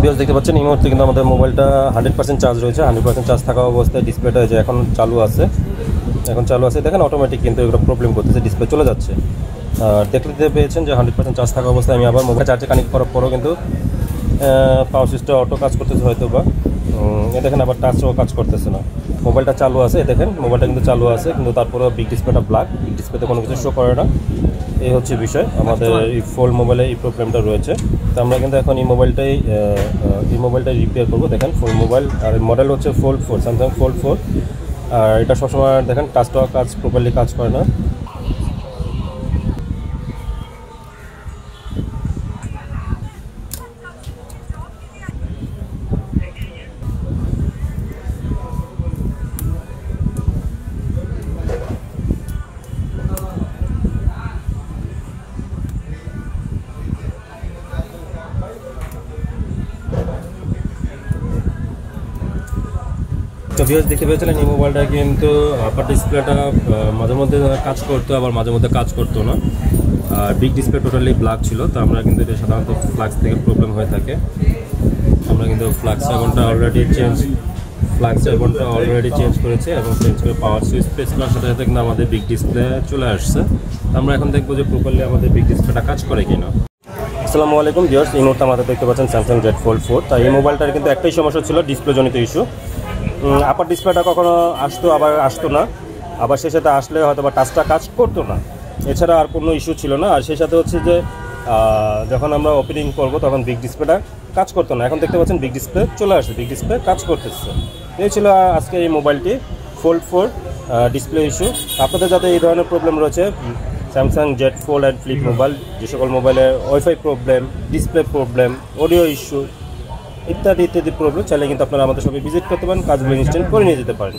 Viewers দেখতে পাচ্ছেন এই মুহূর্তে কিন্তু আমাদের মোবাইলটা 100% চার্জ রয়েছে। 100% চার্জ থাকা অবস্থায় ডিসপ্লেটা যে এখন চালু আছে, দেখেন অটোমেটিক কিন্তু এগুলো প্রবলেম করতেছে, ডিসপ্লে চলে যাচ্ছে। আর দেখতে পেয়েছেন যে 100% চার্জ থাকা অবস্থায় আমি আবার মোবাইল চার্জে কানেক্ট করার পরও কিন্তু পাওয়ার সুইচটা অটো কাজ করতেছে হয়তো বা। দেখেন আবার টাচও কাজ করতেছে না, মোবাইলটা চালু আছে। দেখেন মোবাইলটা কিন্তু চালু আছে, কিন্তু তারপরেও বিগ ডিসপ্লেটা ব্ল্যাক, বিগ ডিসপ্লেতে কোনো কিছু শো করে না। এই হচ্ছে বিষয়, আমাদের এই ফোল্ড মোবাইলে এই প্রবলেমটা রয়েছে। তো আমরা কিন্তু এখন এই মোবাইলটাই রিপেয়ার করবো। দেখেন ফোল্ড মোবাইল, আর মডেল হচ্ছে Fold4, স্যামসাং Fold4। আর এটা সবসময় দেখেন টাচটাও প্রপারলি কাজ করে না। তো ভিউয়ার্স দেখতে পেয়েছিলেন এই মোবাইলটা কিন্তু আপার ডিসপ্লেটা মাঝে মধ্যে কাজ করতো, আবার মাঝে মধ্যে কাজ করতো না। আর বিগ ডিসপ্লে টোটালি ব্ল্যাক ছিল। তো আমরা কিন্তু এটা সাধারণত ফ্লাক্স থেকে প্রবলেম হয়ে থাকে। আমরা কিন্তু ফ্লাক্স আইকনটা অলরেডি চেঞ্জ করেছি এবং চেঞ্জ করে পাওয়ার সুইচ প্রেস করার সাথে সাথে কিন্তু আমাদের বিগ ডিসপ্লে চলে আসছে। আমরা এখন দেখবো যে প্রপারলি আমাদের বিগ ডিসপ্লেটা কাজ করে কিনা। আসসালামু আলাইকুম ভিউয়ার্স, এই মুহূর্তে আমাদের দেখতে পাচ্ছেন স্যামসাং Fold4। তাই এই মোবাইলটার কিন্তু একটাই সমস্যা ছিল, ডিসপ্লে জনিত ইস্যু। আপার ডিসপ্লেটা কখনো আসতো, আবার আসতো না, আবার সেই সাথে আসলে হয়তো বা টাচটা কাজ করতো না। এছাড়া আর কোনো ইস্যু ছিল না। আর সেই সাথে হচ্ছে যে যখন আমরা ওপেনিং করব তখন বিগ ডিসপ্লেটা কাজ করতো না। এখন দেখতে পাচ্ছেন বিগ ডিসপ্লে চলে আসছে, বিগ ডিসপ্লে কাজ করতেছে। এই ছিল আজকে এই মোবাইলটি Fold4 ডিসপ্লে ইস্যু। আপনাদের যাতে এই ধরনের প্রবলেম রয়েছে, Samsung Fold and flip mobile, যে সকল মোবাইলে wifi problem, display problem, audio issue ইত্যাদি প্রবলেম, চাইলে কিন্তু আপনারা আমাদের সঙ্গে ভিজিট করতে পারেন, কাজগুলো ইনস্ট্যান্ট করে নিয়ে যেতে পারেন।